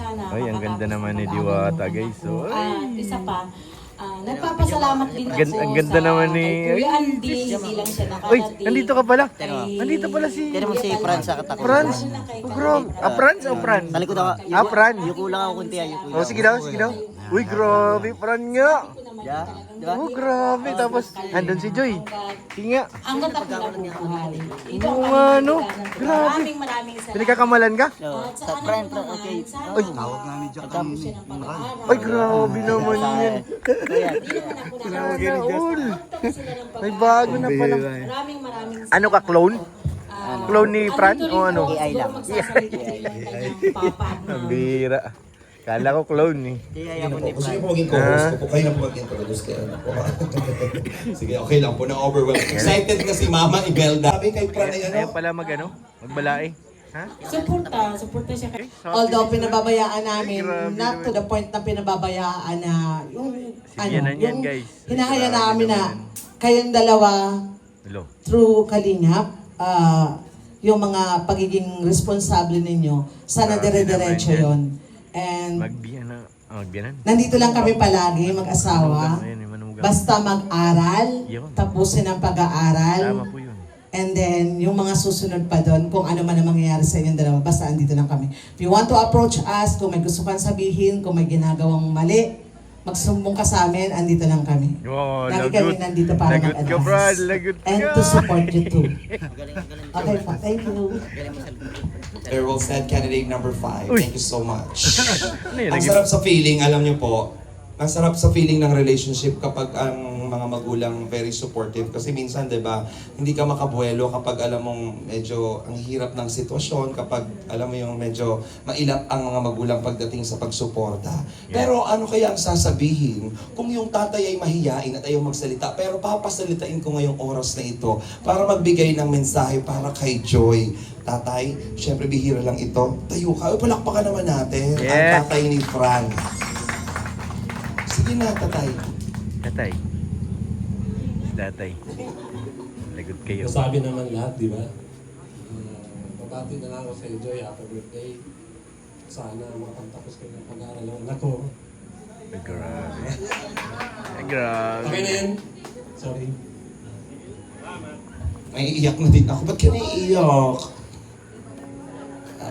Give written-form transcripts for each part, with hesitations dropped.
sana Ay, ang ganda naman ni Diwata, guys. So, At isa pa, nagpapasalamat din ako ang ganda naman ni... kay Kuya Andy, hindi lang siya Uy, nakarating. nandito ka pala. Ay, Nandito pala si... Tiyan mo si Franz sa katakot. Franz? Oh, grabe. Ah, Franz o Fran? Talikod ako. Ah, Fran. Yuko lang ako kunti. Yuko Oh, sige daw, sige daw. Uy, grabe, Fran nga. Yeah, di ba? Oh, grabe. Tapos, andun si Joy. Sige nga. hanggat ako nabubuhay. Ito Oo ang nga, aming no? pagdadasal. Grabe. Maraming salamat. Pinagkakamalan ka? No, At sa sa anak friend, ko naman, okay. sana Uy. matapos siya ng pag-aaral. Ay, grabe naman yan. Kaya, Sana all. Tapos sila ng May bago na pala. Maraming Ano ka, clone? Clone ni Fran o ano? AI lang. Ang bira. Kala ko clone eh. kaya ako ni Gusto Franz. niyo po maging co-host ko po. Kayo na po mag-introduce kayo na po. Sige, okay lang po. Na-overwhelmed. Excited na si Mama Imelda. Sabi kay Fran ay Ayaw ano? pala magbalae. Ha? Suporta siya. Although pinababayaan namin, Grabe not to naman. the point na pinababayaan na yung Yan yung guys. hinahaya Grabe namin na naman. kayong dalawa Hello. through Kalingap, yung mga pagiging responsable ninyo, sana Grabe dire-diretso naman yan. yon. And Magbiyanan. nandito lang kami palagi, mag-asawa. Ayun, manugang. Basta mag-aral, Yun. tapusin ang pag-aaral. Tama po yun. And then, yung mga susunod pa doon, kung ano man ang mangyayari sa inyong dalawa, basta andito lang kami. If you want to approach us, kung may gusto kang sabihin, kung may ginagawang mali, magsumbong ka sa amin, andito lang kami. Wow, Lagi kami lagot. nandito para Lagot ka, Brad. mag-advise. Lagot ka. And to support you too. Galing. Okay po, thank you. Very well said, candidate number 5. Uy. Thank you so much. Ano yun? Ang sarap sa feeling, alam niyo po, ang sarap sa feeling ng relationship kapag ang mga magulang very supportive. Kasi minsan, di ba, hindi ka makabuelo kapag alam mong medyo ang hirap ng sitwasyon, kapag alam mo yung medyo mailap ang mga magulang pagdating sa pagsuporta. Pero ano kaya ang sasabihin kung yung tatay ay mahiyain at ayaw magsalita, pero papasalitain ko ngayong oras na ito para magbigay ng mensahe para kay Joy. Tatay, syempre bihira lang ito. Tayo ka. Palakpakan naman natin ang Yes. tatay ni Fran. Sige na, tatay. Tatay. Tatay. Lagot kayo. Nasabi naman lahat, di ba? Pabati na lang ako sa Joy, happy birthday. Sana makapagtapos kayo ng pag-aaral ng anak ko. Ay, grabe. Ay, grabe. Okay na yun? Sorry. Naiiyak na din ako. Ba't ka naiiyak?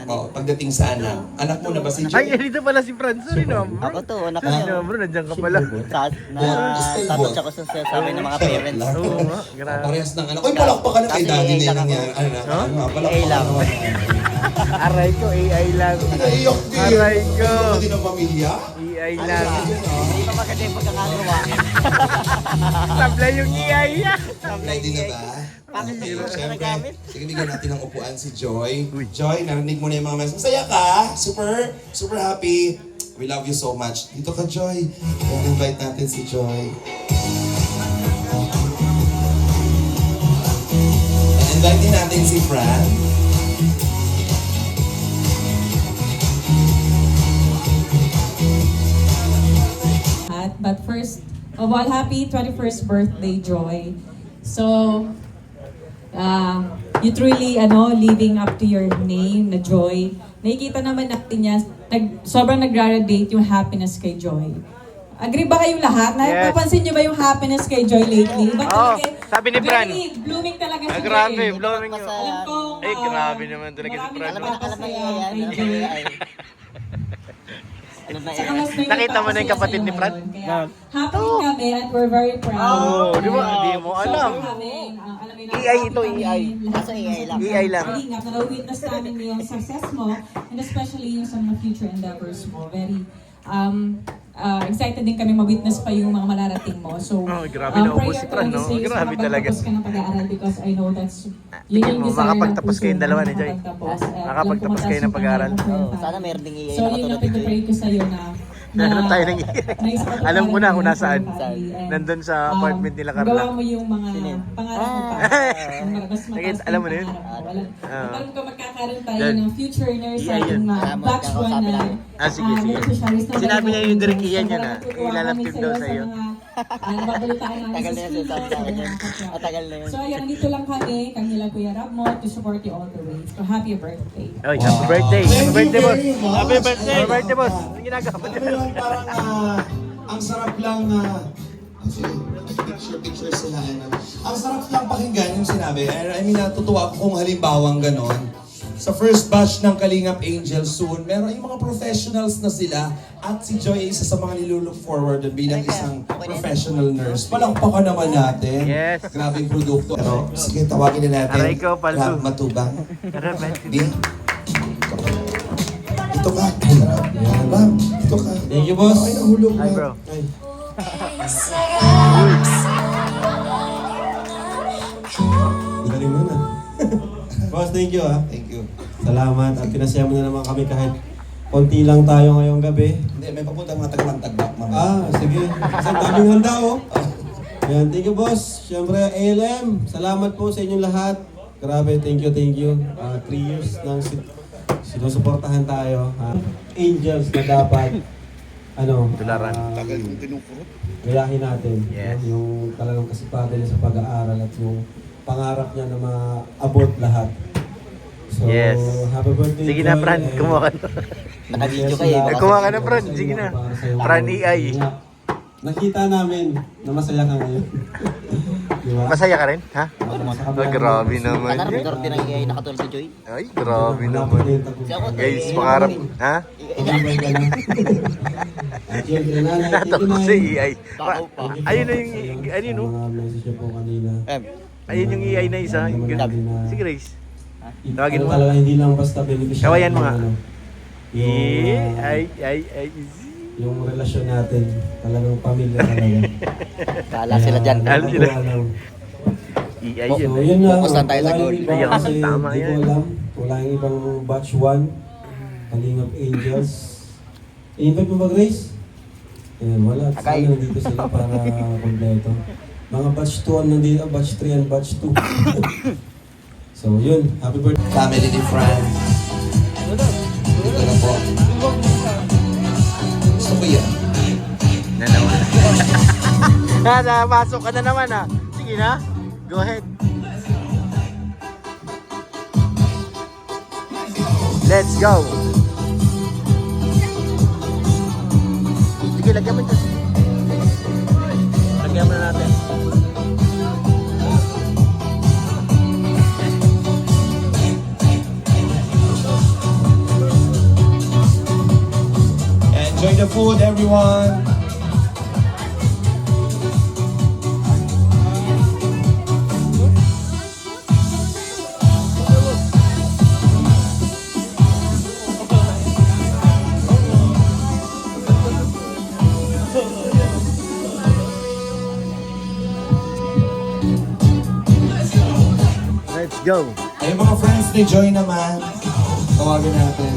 Pagdating sa anak. Anak mo na ba si Ay, Joy? dito pala si Franz. Sorry no, bro. Ako to, anak Sorry ko. no, bro. Nandiyan ka pala. Tapos ako sa sinasabi ng mga parents. Oo nga, grabe. Parehas ng anak. Uy, palakpakan na kay Kasi daddy AI na lang yung ako. nangyari. Ano na? Ano nga? AI Palakpakan lang. naman. Aray ko, AI lang. Naiiyak din. Aray ko. Ano ba din ang pamilya? AI lang. Hindi pa maganda yung pagkakagawa. Tabla yung AI niya. Ready na ba? Bakit hindi mo Siyempre, nagamit? sige, bigyan natin ng upuan si Joy. Uy. Joy, narinig mo na yung mga message. Masaya ka? Super happy. We love you so much. Dito ka, Joy. I-invite natin si Joy. I-invite din natin si Fran. But first of all, happy 21st birthday, Joy. So, you truly, living up to your name na Joy. Nakikita naman natin niya, sobrang nagra-radiate yung happiness kay Joy. Agree ba kayong lahat? Yes. Napapansin niyo ba yung happiness kay Joy lately? Ba Oo, sabi ni Fran. Blooming talaga siya. Grabe, Joy. blooming yun. Alam ko, Eh, grabe naman talaga si marami Fran. Alam mo nagpapasaya yan. kay Alam mo Joy. yan. Alam na Saka yan. mas may Nakita mo na yung nagpapasaya kapatid sa'yo ni Fran? ngayon. Kaya happy kami at we're very proud. Oo, di ba? Hindi mo alam. AI ito, AI. Kaso AI lang. AI lang. Kalingap, na-witness namin yung success mo and especially yung sa mga future endeavors mo. Very excited din kami ma-witness pa yung mga mararating mo. So, Oh, grabe na ubos si Fran, no? Grabe talaga. Makapagtapos ka ng pag-aaral because I know that's yun Tingin yung mo, desire ng makapagtapos puso kayong mo, dalawa ni Joy. makapagtapos. Makapagtapos kayo ng pag-aaral. Sana meron ding AI So, na yun katulad ang ni Joy. pinipray ko sa'yo na Meron tayo ng Alam ko na kung nasaan. And, Nandun sa apartment nila, Carla. Gawa mo yung mga pangarap mo pa. Mas mataas Alam mo na yun? Alam ko magkakaroon tayo Yan. ng future nurse Iyan yun. na batch 1 na Ah, sige, sige. specialist na Sinabi niya yung direct iyan yun, Sobrang ah. natutuwa Ilalaptip kami daw sa sa'yo. mga Nababalitaan namin Tagal na yan sinasabi sa akin yan. Matagal na yun. So ayan, nandito lang kami, kanila Kuya Rab mo, to support you all the way. So happy birthday. Oy, happy birthday. Happy birthday, boss. Happy birthday. Happy birthday, boss. Ano ginagawa mo dyan? Everyone, parang ang sarap lang picture sila. Ang sarap lang pakinggan yung sinabi. I mean, natutuwa ako kung halimbawang ganon. Sa first batch ng Kalingap Angels soon, meron yung mga professionals na sila at si Joy ay isa sa mga nilulook forward bilang isang professional nurse. Palakpakan naman natin. Yes. Grabing produkto. Pero, sige, tawagin na natin. Aray ko, paldo. Matubang. Tara, Ben. Di? Ito ka. Yan. Ma'am, ito ka. Thank you, boss. Ay, nahulog Hi, na. bro. Ay. Galing mo na. Boss, thank you ah. Thank you. Salamat at pinasaya mo na naman kami kahit konti lang tayo ngayong gabi. Hindi, may papunta mga taga-Mantagba, mamaya. Sige. Isang daming handa oh. Ayan, thank you boss. Siyempre, ALM, salamat po sa inyong lahat. Grabe, thank you, thank you. 3 years nang sinusuportahan tayo. Angels na dapat, Tularan. gayahin natin. Yes. Yung talagang kasipatan niya sa pag-aaral at yung pangarap niya na ma-abort lahat. So, Yes. happy birthday. Sige na, Joy, Fran. and Kumuha ka na. Naka-video kayo. Yes, Kumuha ka na, salamat Fran. sa Sige inyo na. para sa iyong Fran birthday. EI. Nga, nakita namin na masaya ka ngayon. Di ba? Masaya ka rin, ha? Sa Oh, kabila grabe ng- naman Ano, yan. Dor, din ang EI nakatulog si Joy. Ay, grabe Malapit naman. na yung tagumpay. Guys, pangarap. Ha? Tagumpay ka na. At yun, kay Nanay, thank you, Natok Nay. si EI. Takaw pa. Ayun na yung, Sa iyo, ano yun, sa no? mga message niyo po kanina. Ayun yung EI na isa. Yung ganun. Si Grace. Tawagin mo. Talaga hindi lang basta beneficial. Kawayan mo nga. Yung, Ay. yung relasyon natin, talagang pamilya talaga. Kala sila dyan. Alam sila. EI So, yun. yun lang. Focus lang tayo sa Wala goal. yung iba Ayan, kasi tama di ko yan. alam. Wala yung ibang batch 1. Kalingap Angels. I-invite mo ba, Grace? Ayan, wala. Akay. Sana nandito sila para kompleto. Mga batch 2 ang nandito, batch 3 and batch 2. So, yun. Happy birthday. Family ni Fran. Ito na po. Gusto ko yan. Na naman. Napasok ka na naman, ha? Sige na. Go ahead. Let's go. Sige, lagyan mo ito. Lagyan mo na natin. Enjoy the food, everyone. Let's go. Ay, yung mga friends ni Joy naman. Tawagin natin.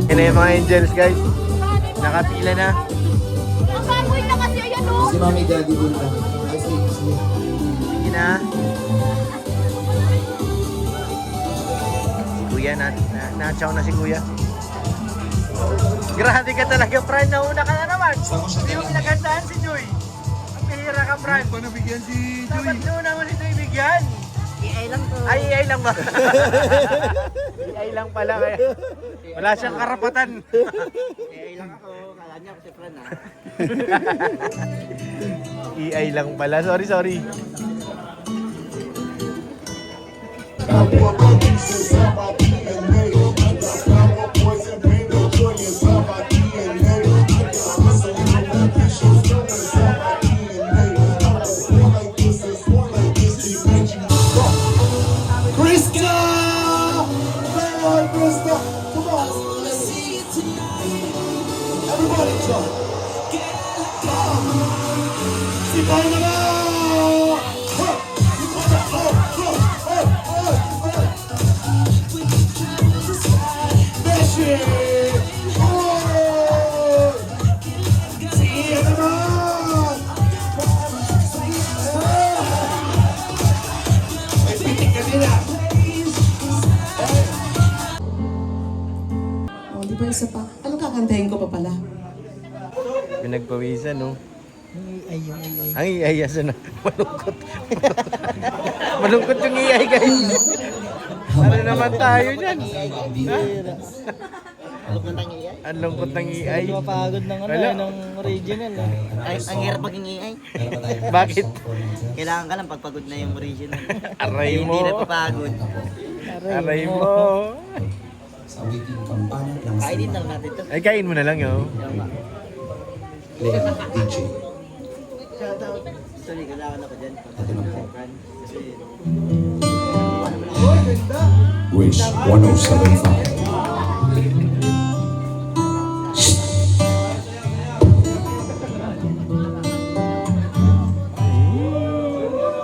Yan na yung mga angels, guys. Nakapila na. Ang baboy na kasi, ayan o. Si Mami Daddy din lang. Ay, sige. Sige na. Si Kuya, na-chow na si Kuya. Grabe ka talaga, Fran. Nauna ka na naman. Hindi mo pinagandaan si Joy. Ang pihira ka, Fran. Paano nabigyan si Joy? Dapat nauna mo si Joy bigyan. EI lang to. Ay, AI lang ba? AI lang pala kaya. Wala siyang karapatan. EI lang ako. Kala niya ako si Fran ha. AI lang pala. Sorry. Krista! Come Krista! Come on! Everybody jump! Si Paolo! kakantahin ko pa pala. Pinagpawisan, no? Ang iay, asan na? Malungkot. Malungkot yung iay, guys. Ano naman tayo dyan? Ang lungkot ng iay. Mapagod ng ano, Wala. ng original. Ang hirap maging iay. Meron pa tayong Bakit? song for Princess. Kailangan ka lang pagpagod na yung original. Aray mo. Hindi na papagod. Aray mo. Sa waiting kampanya ng Kainin lang natin to. Ay, kain mo na lang yun. Leo DJ. Sorry, kailangan ako dyan. Ito na po. Kasi Wish 1075.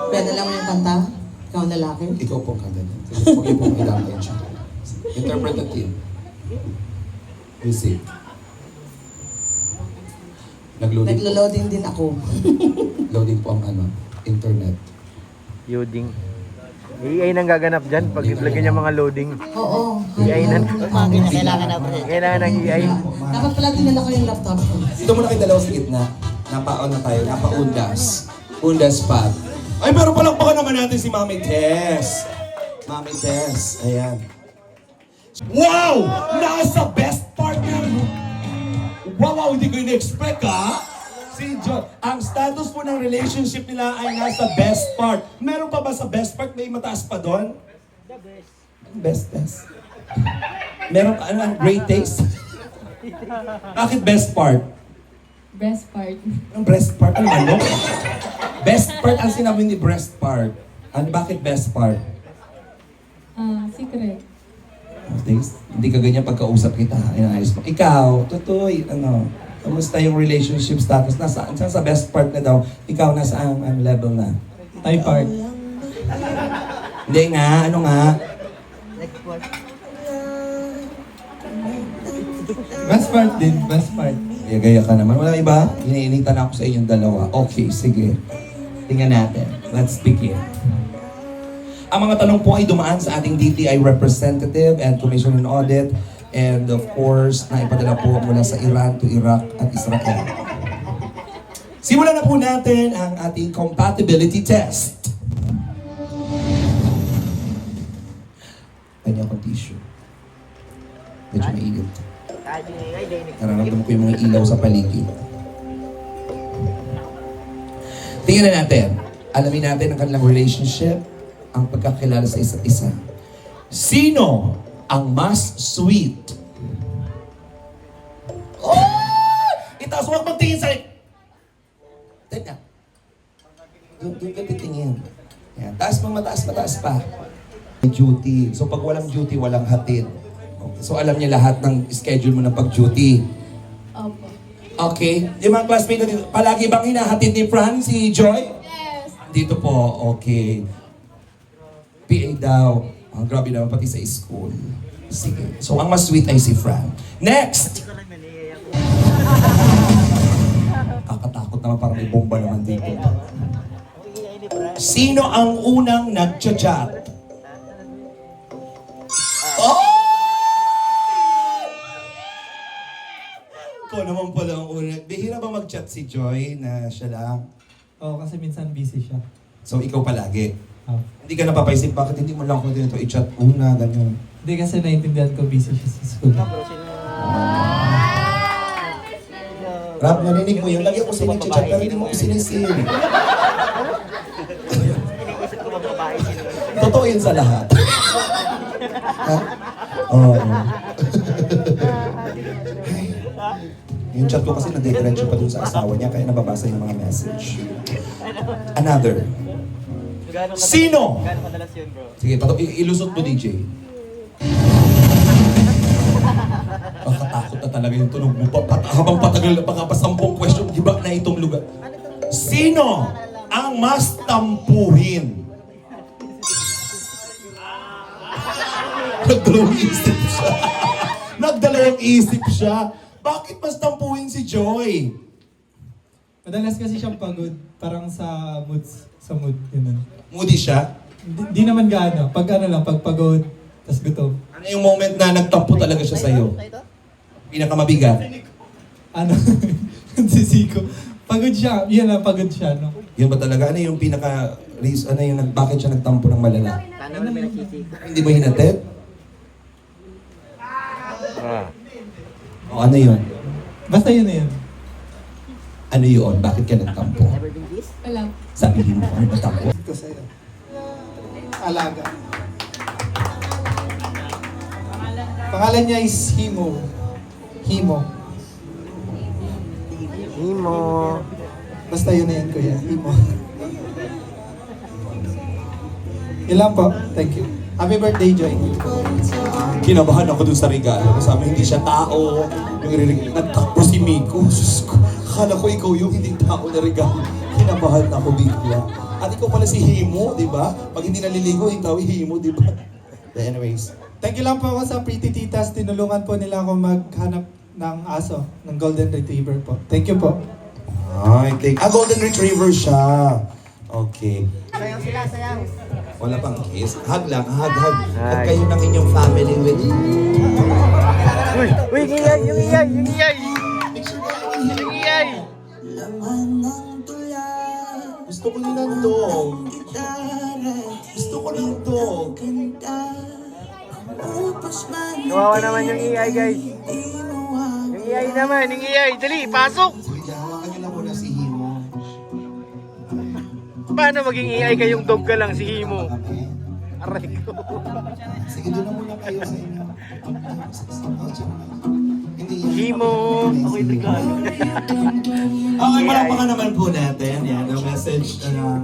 Pwede lang yung kanta? Ikaw ang lalaki? Ikaw pong kanta niya. Huwag niyo pong ilangin siya. Interpretative. Music. Nag-loading po. Naglo-loading din ako. Loading po ang internet. Loading. Iay nang gaganap dyan pag lagyan niya mga loading. Oo. Iay na. kailangan na Kailangan ng iay. Dapat pala dinala ko yung laptop ko. Dito muna kayo dalawa sa gitna. Napaon na tayo. Napaundas. Undas spot. Ay, meron palang baka naman natin si Mami Tess. Mami Tess. Ayan. Wow! Nasa best part ng... Wow, hindi ko in-expect, ha? Si John, ang status po ng relationship nila ay nasa best part. Meron pa ba sa best part? May mataas pa doon? The best. Best. Meron ka, ano, great taste? Bakit best part? Best part. Ang breast part, ano ano? Best part ang sinabi ni breast part. Ano, bakit best part? Secret. Taste? Hindi ka ganyan pagkausap kita. Inayos mo. Ikaw, tutoy, ano, kamusta yung relationship status? Nasaan? Saan sa best part na daw? Ikaw, nasaan ang level na? High part. Hindi nga, ano nga? Best part din, best part. Gaya ka naman. Wala iba? Iniinitan ako sa inyong dalawa. Okay, sige. Tingnan natin. Let's begin. Ang mga tanong po ay dumaan sa ating DTI representative and Commission on Audit, and of course, naipadala po mula sa Iran to Iraq at Israel. Simulan na po natin ang ating compatibility test. Kanya akong tissue. Medyo mainit. Nararamdaman ko yung mga ilaw sa paligid. Tingnan na natin. Alamin natin ang kanilang relationship, ang pagkakilala sa isa't isa. Sino ang mas sweet? Oh! Itaas, huwag magtingin sa... Teka. Doon ka titingin. Yan. Taas mo, mataas pa. May duty. So pag walang duty, walang hatid. Okay. So alam niya lahat ng schedule mo ng pag-duty. Opo. Okay. Yung mga classmate natin, palagi bang hinahatid ni Fran si Joy? Yes. Dito po, okay. PA daw. Grabe naman pati sa school. Sige. So ang mas sweet ay si Fran. Next! Kakatakot naman, parang may bomba naman dito. Sino ang unang nag-chat? Oh! Ikaw naman pala ang una. Bihira ba mag-chat si Joy na siya lang? Oo, kasi minsan busy siya. So ikaw palagi? Oh. Hindi ka napapaisip, bakit hindi mo lang ko dito i-chat una, ganyan. Hindi kasi naiintindihan ko busy siya sa school. Rap, narinig mo yun. Lagi ako sinig-chat pero hindi mo ko sinisin. Totoo yun sa lahat. Ha? Oo. Yung chat ko kasi nadidiretso pa dun sa asawa niya kaya nababasa yung mga message. Another. Sino? Gano'ng kadalas yun, bro? Sige, ilusot mo, DJ. Makatakot na talaga yung tunog mo. Habang patagal, baka pa 10 question, iba na itong lugar. Sino ang mas tampuhin? Nagdalawang isip siya. Nagdalawang isip siya. Bakit mas tampuhin si Joy? Madalas kasi siyang pagod, parang sa mood, yun. Moody siya? Di naman gaano, pag ano lang, pag pagod, tas gutom. Ano yung moment na nagtampo talaga siya sa'yo? Pinakamabigat. Ano, si Zico. Pagod siya. Yan lang, pagod siya. No? Yun ba talaga? Ano yung ano yung bakit siya nagtampo ng malala? Hindi mo hinatid? Ah. O ano yun? Basta yun na yun. Ano yun? Bakit ka nagtampo? Wala. Sabihin mo, ano ba tampo? Ito sa'yo. Alaga. Pangalan niya is Himo. Himo. Himo. Basta yun na yun, kuya. Himo. Yun lang po. Thank you. Happy birthday, Joy. Kinabahan ako dun sa regalo. Sabi, hindi siya tao. Nagtakbo si Miko. Sus ko, akala ko ikaw yung hindi tao na regalo. Kinabahan ako bigla. At ikaw pala si Himo, di ba? Pag hindi naliligo, ikaw Himo, di ba? Anyways. Thank you lang po ako sa Pretty Titas. Tinulungan po nila ako maghanap ng aso, ng Golden Retriever po. Thank you po. Ay, Golden Retriever siya. Okay. Sayaw sila, sayaw. Wala pang kiss. Hug lang, hug. Hug kayo ng inyong family with Uy, yung iyay, yung iyay, yung iyay. Yung iyay. Gusto ko ng dog. Gusto ko ng dog. Kawawa naman yung iyay, guys. Yung iyay naman, yung iyay. Dali, pasok. Hawakan niyo na muna si Himo. Paano maging iyay kayong dog ka lang si Himo? Aray ko. Sige, doon na muna kayo sa inyo. Hindi yan. Himo. Ako'y regalo. Okay, malapakan naman po natin. Yan, ang message ng